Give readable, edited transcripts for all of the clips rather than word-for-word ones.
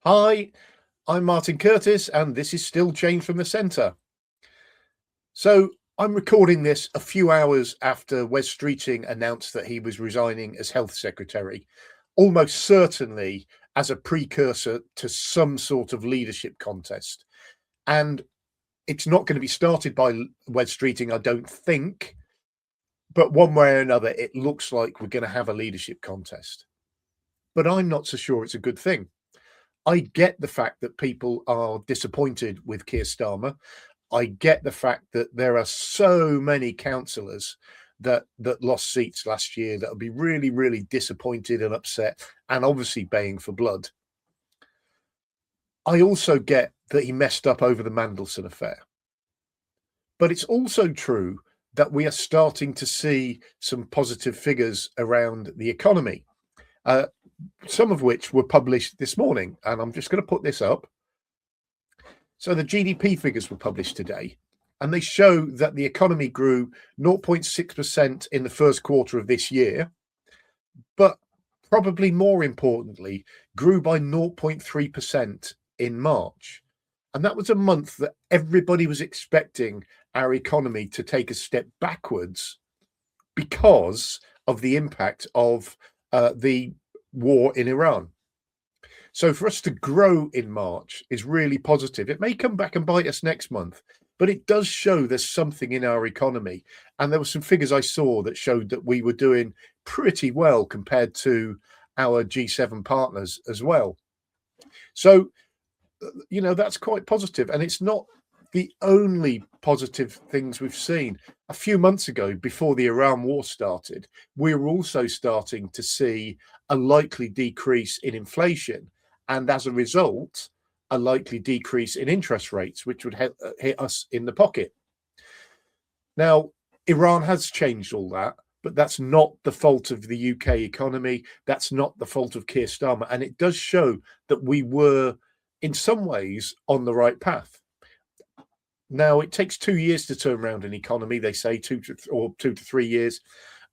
Hi, I'm Martin Curtis, and this is Still Change from the Centre. So I'm recording this a few hours after Wes Streeting announced that he was resigning as Health Secretary, almost certainly as a precursor to some sort of leadership contest. And it's not going to be started by Wes Streeting, I don't think, but one way or another, it looks like we're going to have a leadership contest. But I'm not so sure it's a good thing. I get the fact that people are disappointed with Keir Starmer. I get the fact that there are so many councillors that lost seats last year that will be really, really disappointed and upset and obviously baying for blood. I also get that he messed up over the Mandelson affair. But it's also true that we are starting to see some positive figures around the economy, some of which were published this morning. And I'm just going to put this up. So the GDP figures were published today, and they show that the economy grew 0.6% in the first quarter of this year, but probably more importantly, grew by 0.3% in March. And that was a month that everybody was expecting our economy to take a step backwards because of the impact of the war in Iran. So for us to grow in March is really positive. It may come back and bite us next month, but it does show there's something in our economy. And there were some figures I saw that showed that we were doing pretty well compared to our G7 partners as well. So, that's quite positive. And it's not the only positive things we've seen. A few months ago, before the Iran war started, we were also starting to see a likely decrease in inflation. And as a result, a likely decrease in interest rates, which would hit us in the pocket. Now, Iran has changed all that, but that's not the fault of the UK economy. That's not the fault of Keir Starmer. And it does show that we were, in some ways, on the right path. Now, it takes 2 years to turn around an economy, they say, 2 to 3 years.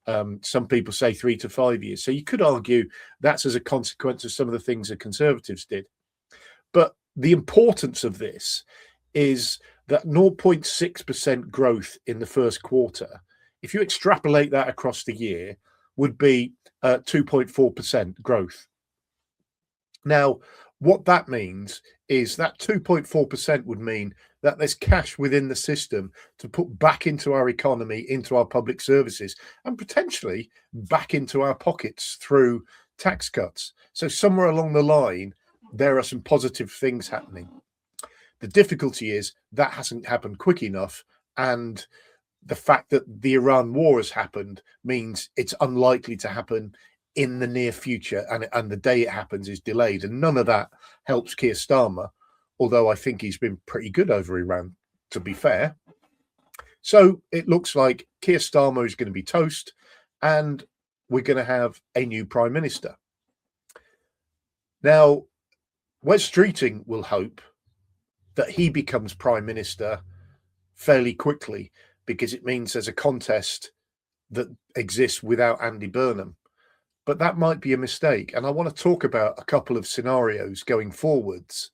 Some people say 3 to 5 years. So you could argue that's as a consequence of some of the things the Conservatives did. But the importance of this is that 0.6% growth in the first quarter, if you extrapolate that across the year, would be 2.4% growth. Now, what that means is that 2.4% would mean that there's cash within the system to put back into our economy, into our public services, and potentially back into our pockets through tax cuts. So somewhere along the line, there are some positive things happening. The difficulty is that hasn't happened quick enough, and the fact that the Iran war has happened means it's unlikely to happen in the near future, and the day it happens is delayed, and none of that helps Keir Starmer, although I think he's been pretty good over Iran, to be fair. So it looks like Keir Starmer is going to be toast, and we're going to have a new prime minister. Now, Wes Streeting will hope that he becomes prime minister fairly quickly, because it means there's a contest that exists without Andy Burnham. But that might be a mistake. And I want to talk about a couple of scenarios going forwards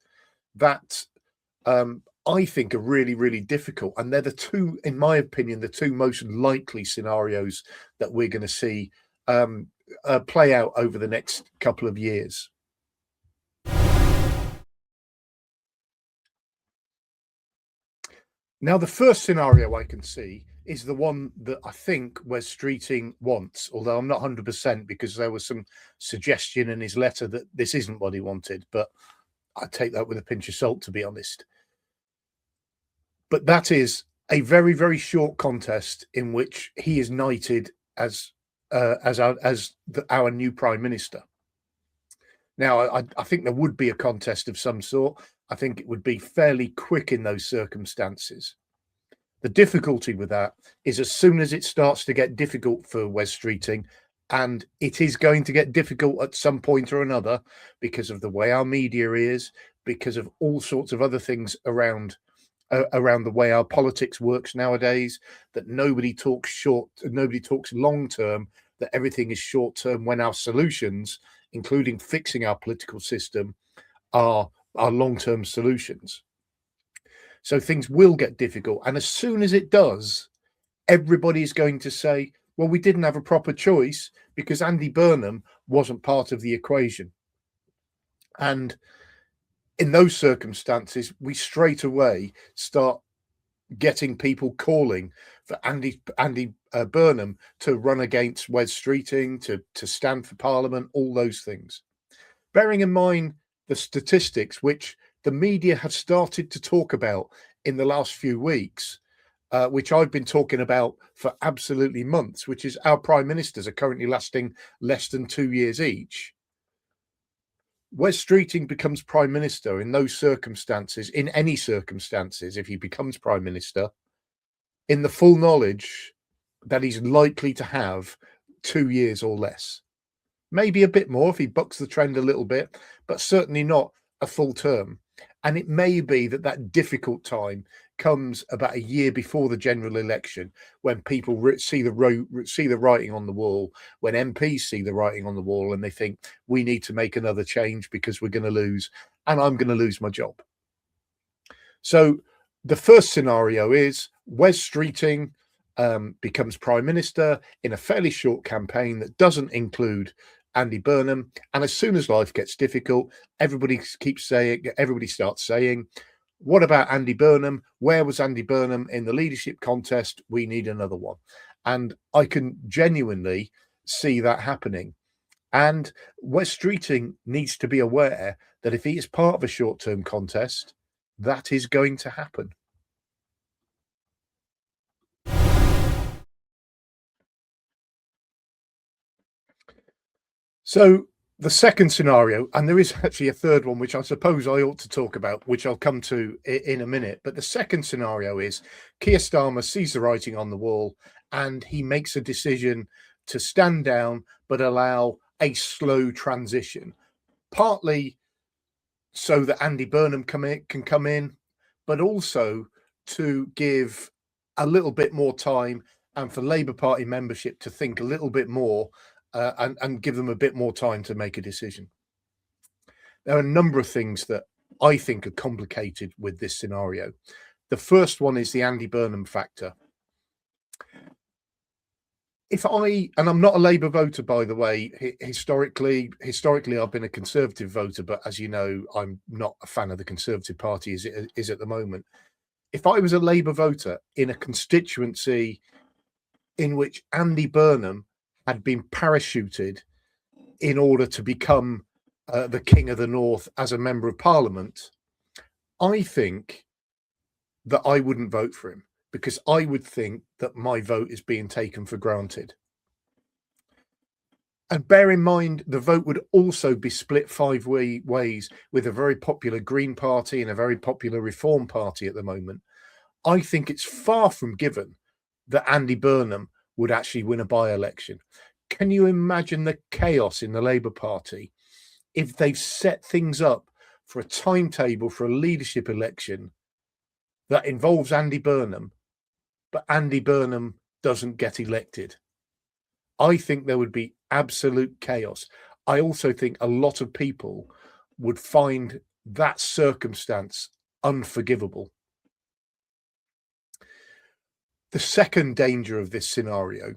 that I think are really, really difficult. And they're the two, in my opinion, the two most likely scenarios that we're going to see play out over the next couple of years. Now, the first scenario I can see is the one that I think Wes Streeting wants, although I'm not 100% because there was some suggestion in his letter that this isn't what he wanted, but I take that with a pinch of salt, to be honest. But that is a very, very short contest in which he is knighted as our new prime minister. Now, I think there would be a contest of some sort. I think it would be fairly quick in those circumstances. The difficulty with that is as soon as it starts to get difficult for Wes Streeting, and it is going to get difficult at some point or another because of the way our media is, because of all sorts of other things around the way our politics works nowadays, that nobody talks long term, that everything is short term, when our solutions, including fixing our political system, are long-term solutions. So things will get difficult. And as soon as it does, everybody's going to say, well, we didn't have a proper choice because Andy Burnham wasn't part of the equation. And in those circumstances, we straight away start getting people calling for Andy Burnham to run against Wes Streeting, to stand for Parliament, all those things. Bearing in mind the statistics which the media have started to talk about in the last few weeks, which I've been talking about for absolutely months, which is our prime ministers are currently lasting less than 2 years each. Wes Streeting becomes prime minister in those circumstances, in any circumstances, if he becomes prime minister, in the full knowledge that he's likely to have 2 years or less. Maybe a bit more if he bucks the trend a little bit, but certainly not a full term. And it may be that difficult time comes about a year before the general election, when people see the writing on the wall, when MPs see the writing on the wall, and they think we need to make another change because we're going to lose, and I'm going to lose my job. So the first scenario is Wes Streeting becomes prime minister in a fairly short campaign that doesn't include Andy Burnham, and as soon as life gets difficult, everybody starts saying, what about Andy Burnham? Where was Andy Burnham in the leadership contest? We need another one. And I can genuinely see that happening. And Wes Streeting needs to be aware that if he is part of a short-term contest, that is going to happen. So the second scenario, and there is actually a third one, which I suppose I ought to talk about, which I'll come to in a minute. But the second scenario is Keir Starmer sees the writing on the wall and he makes a decision to stand down, but allow a slow transition, partly so that Andy Burnham can come in, but also to give a little bit more time and for Labour Party membership to think a little bit more and give them a bit more time to make a decision. There are a number of things that I think are complicated with this scenario. The first one is the Andy Burnham factor. And I'm not a Labour voter, by the way. Historically, I've been a Conservative voter, but as you know, I'm not a fan of the Conservative Party as it is at the moment. If I was a Labour voter in a constituency in which Andy Burnham had been parachuted in order to become the King of the North as a Member of Parliament, I think that I wouldn't vote for him, because I would think that my vote is being taken for granted. And bear in mind, the vote would also be split 5 ways with a very popular Green Party and a very popular Reform Party at the moment. I think it's far from given that Andy Burnham would actually win a by-election. Can you imagine the chaos in the Labour Party if they've set things up for a timetable for a leadership election that involves Andy Burnham, but Andy Burnham doesn't get elected? I think there would be absolute chaos. I also think a lot of people would find that circumstance unforgivable. The second danger of this scenario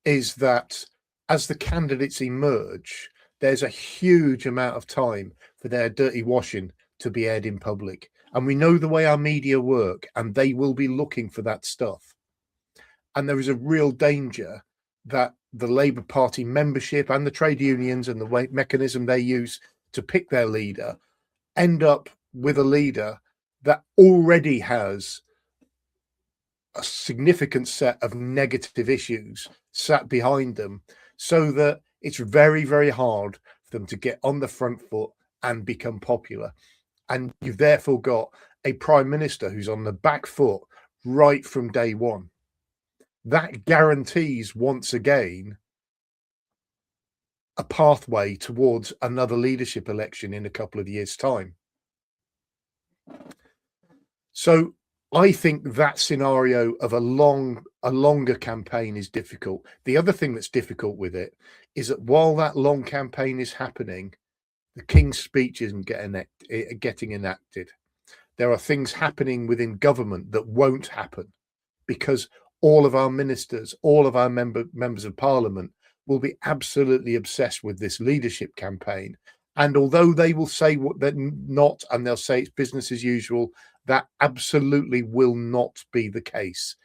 is that as the candidates emerge, there's a huge amount of time for their dirty washing to be aired in public. And we know the way our media work, and they will be looking for that stuff. And there is a real danger that the Labour Party membership and the trade unions and the mechanism they use to pick their leader end up with a leader that already has a significant set of negative issues sat behind them, so that it's very, very hard for them to get on the front foot and become popular. And you've therefore got a prime minister who's on the back foot right from day one. That guarantees, once again, a pathway towards another leadership election in a couple of years' time. So I think that scenario of a longer campaign is difficult. The other thing that's difficult with it is that while that long campaign is happening, The King's Speech isn't getting enacted. There are things happening within government that won't happen because all of our ministers, all of our members of parliament will be absolutely obsessed with this leadership campaign. And although they will say what they're not, and they'll say it's business as usual, that absolutely will not be the case.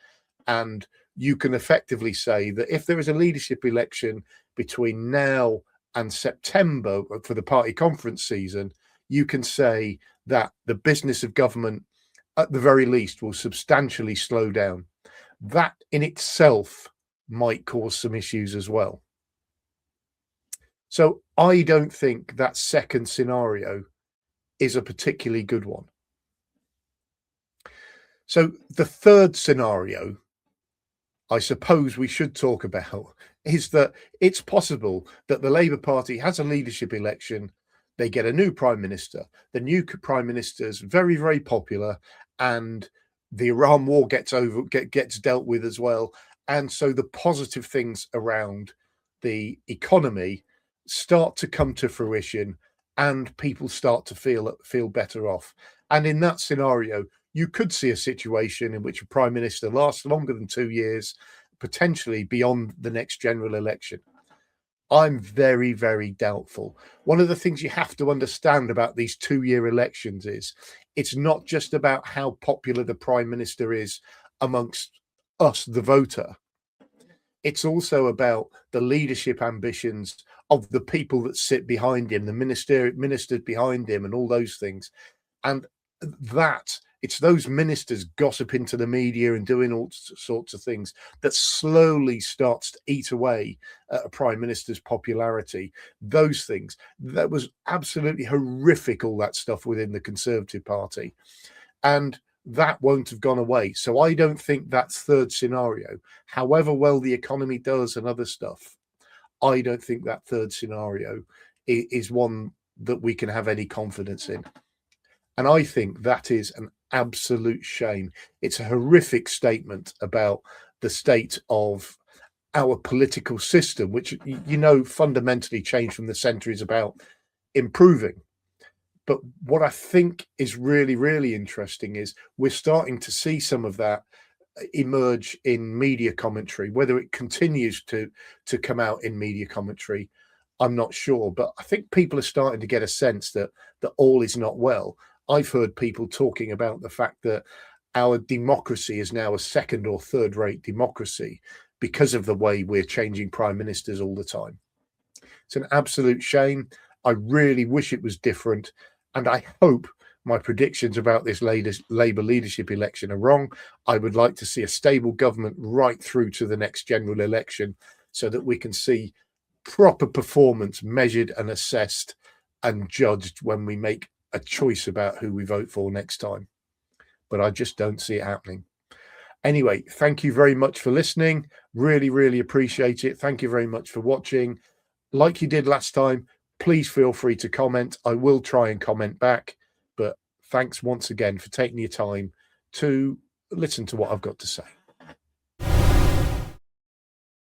And you can effectively say that if there is a leadership election between now and September for the party conference season, you can say that the business of government, at the very least, will substantially slow down. That in itself might cause some issues as well. So I don't think that second scenario is a particularly good one. So the third scenario, I suppose we should talk about, is that it's possible that the Labour Party has a leadership election, they get a new prime minister, the new prime minister is very, very popular, and the Iran war gets dealt with as well. And so the positive things around the economy start to come to fruition and people start to feel better off. And in that scenario, you could see a situation in which a prime minister lasts longer than 2 years, potentially beyond the next general election. I'm very, very doubtful. One of the things you have to understand about these 2-year elections is it's not just about how popular the prime minister is amongst us, the voter. It's also about the leadership ambitions of the people that sit behind him, the ministers behind him, and all those things. And that it's those ministers gossiping to the media and doing all sorts of things that slowly starts to eat away at a prime minister's popularity. Those things, that was absolutely horrific, all that stuff within the Conservative Party. And that won't have gone away. So I don't think that third scenario, however well the economy does and other stuff, I don't think that third scenario is one that we can have any confidence in. And I think that is an absolute shame. It's a horrific statement about the state of our political system, which, fundamentally change from the centre is about improving. But what I think is really, really interesting is we're starting to see some of that emerge in media commentary. Whether it continues to come out in media commentary, I'm not sure. But I think people are starting to get a sense that all is not well. I've heard people talking about the fact that our democracy is now a second or third rate democracy because of the way we're changing prime ministers all the time. It's an absolute shame. I really wish it was different. And I hope my predictions about this Labour leadership election are wrong. I would like to see a stable government right through to the next general election so that we can see proper performance measured and assessed and judged when we make a choice about who we vote for next time. But I just don't see it happening. Anyway, thank you very much for listening. Really, really appreciate it. Thank you very much for watching. Like you did last time, please feel free to comment. I will try and comment back. But thanks once again for taking your time to listen to what I've got to say.